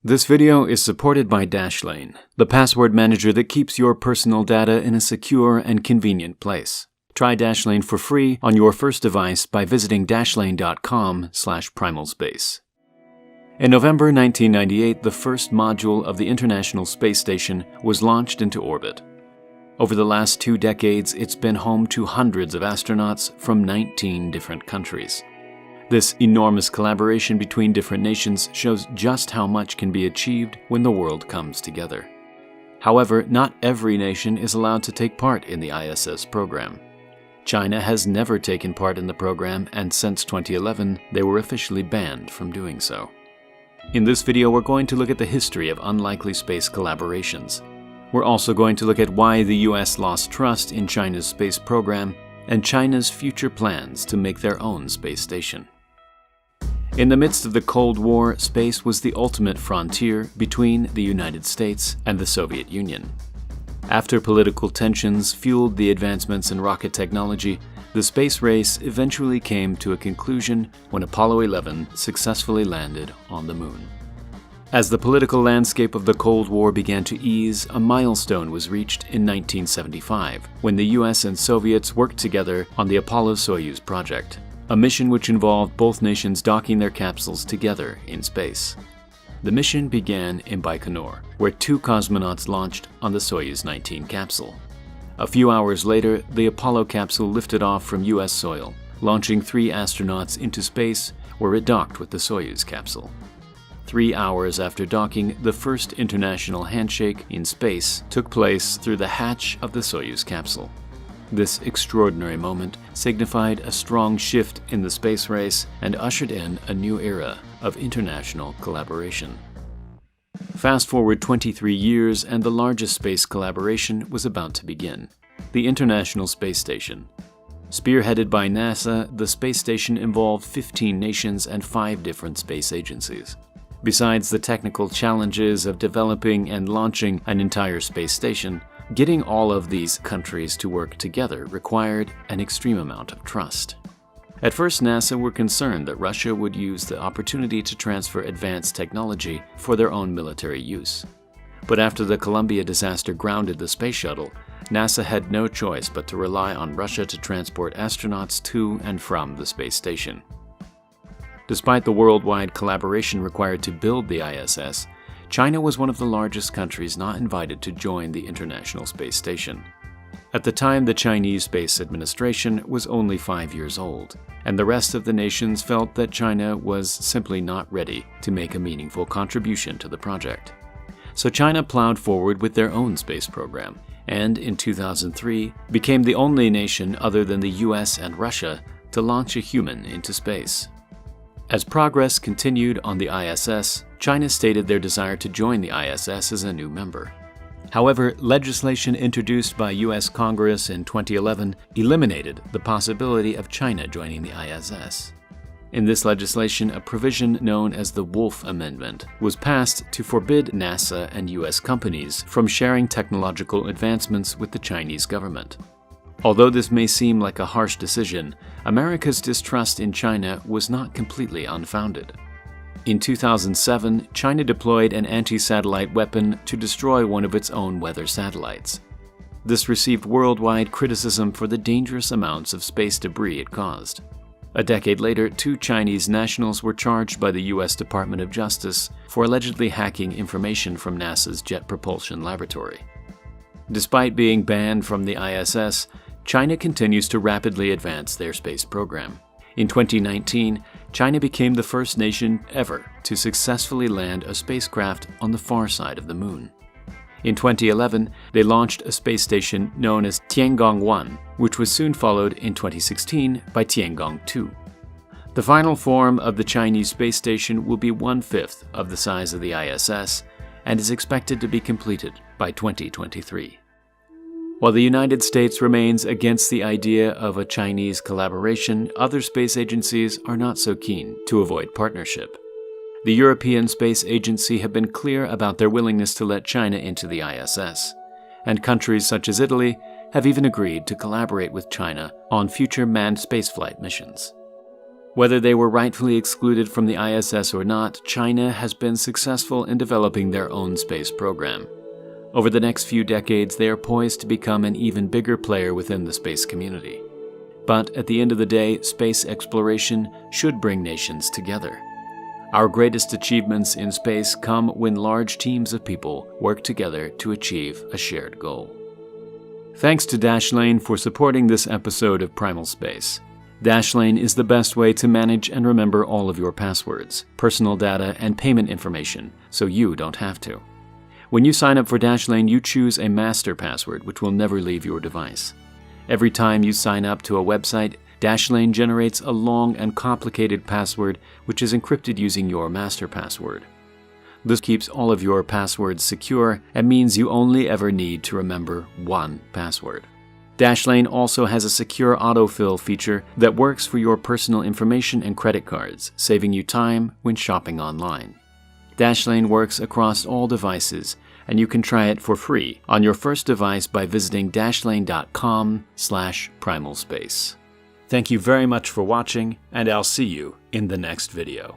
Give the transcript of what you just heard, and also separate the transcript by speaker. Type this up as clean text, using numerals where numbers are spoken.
Speaker 1: This video is supported by Dashlane, the password manager that keeps your personal data in a secure and convenient place. Try Dashlane for free on your first device by visiting dashlane.com/primalspace. In November 1998, the first module of the International Space Station was launched into orbit. Over the last 2 decades, it's been home to hundreds of astronauts from 19 different countries. This enormous collaboration between different nations shows just how much can be achieved when the world comes together. However, not every nation is allowed to take part in the ISS program. China has never taken part in the program, and since 2011, they were officially banned from doing so. In this video, we're going to look at the history of unlikely space collaborations. We're also going to look at why the US lost trust in China's space program and China's future plans to make their own space station. In the midst of the Cold War, space was the ultimate frontier between the United States and the Soviet Union. After political tensions fueled the advancements in rocket technology, the space race eventually came to a conclusion when Apollo 11 successfully landed on the moon. As the political landscape of the Cold War began to ease, a milestone was reached in 1975 when the US and Soviets worked together on the Apollo-Soyuz project, a mission which involved both nations docking their capsules together in space. The mission began in Baikonur, where 2 cosmonauts launched on the Soyuz 19 capsule. A few hours later, the Apollo capsule lifted off from US soil, launching 3 astronauts into space, where it docked with the Soyuz capsule. 3 hours after docking, the first international handshake in space took place through the hatch of the Soyuz capsule. This extraordinary moment signified a strong shift in the space race and ushered in a new era of international collaboration. Fast forward 23 years and the largest space collaboration was about to begin, the International Space Station. Spearheaded by NASA, the space station involved 15 nations and 5 different space agencies. Besides the technical challenges of developing and launching an entire space station, getting all of these countries to work together required an extreme amount of trust. At first, NASA were concerned that Russia would use the opportunity to transfer advanced technology for their own military use. But after the Columbia disaster grounded the space shuttle, NASA had no choice but to rely on Russia to transport astronauts to and from the space station. Despite the worldwide collaboration required to build the ISS, China was one of the largest countries not invited to join the International Space Station. At the time, the Chinese Space Administration was only 5 years old, and the rest of the nations felt that China was simply not ready to make a meaningful contribution to the project. So China plowed forward with their own space program, and in 2003 became the only nation other than the US and Russia to launch a human into space. As progress continued on the ISS, China stated their desire to join the ISS as a new member. However, legislation introduced by US Congress in 2011 eliminated the possibility of China joining the ISS. In this legislation, a provision known as the Wolf Amendment was passed to forbid NASA and US companies from sharing technological advancements with the Chinese government. Although this may seem like a harsh decision, America's distrust in China was not completely unfounded. In 2007, China deployed an anti-satellite weapon to destroy one of its own weather satellites. This received worldwide criticism for the dangerous amounts of space debris it caused. A decade later, 2 Chinese nationals were charged by the US Department of Justice for allegedly hacking information from NASA's Jet Propulsion Laboratory. Despite being banned from the ISS, China continues to rapidly advance their space program. In 2019, China became the first nation ever to successfully land a spacecraft on the far side of the moon. In 2011, they launched a space station known as Tiangong-1, which was soon followed in 2016 by Tiangong-2. The final form of the Chinese space station will be 1/5 of the size of the ISS and is expected to be completed by 2023. While the United States remains against the idea of a Chinese collaboration, other space agencies are not so keen to avoid partnership. The European Space Agency have been clear about their willingness to let China into the ISS, and countries such as Italy have even agreed to collaborate with China on future manned spaceflight missions. Whether they were rightfully excluded from the ISS or not, China has been successful in developing their own space program. Over the next few decades, they are poised to become an even bigger player within the space community. But at the end of the day, space exploration should bring nations together. Our greatest achievements in space come when large teams of people work together to achieve a shared goal. Thanks to Dashlane for supporting this episode of Primal Space. Dashlane is the best way to manage and remember all of your passwords, personal data, and payment information, so you don't have to. When you sign up for Dashlane, you choose a master password which will never leave your device. Every time you sign up to a website, Dashlane generates a long and complicated password which is encrypted using your master password. This keeps all of your passwords secure and means you only ever need to remember one password. Dashlane also has a secure autofill feature that works for your personal information and credit cards, saving you time when shopping online. Dashlane works across all devices, and you can try it for free on your first device by visiting dashlane.com/primalspace. Thank you very much for watching, and I'll see you in the next video.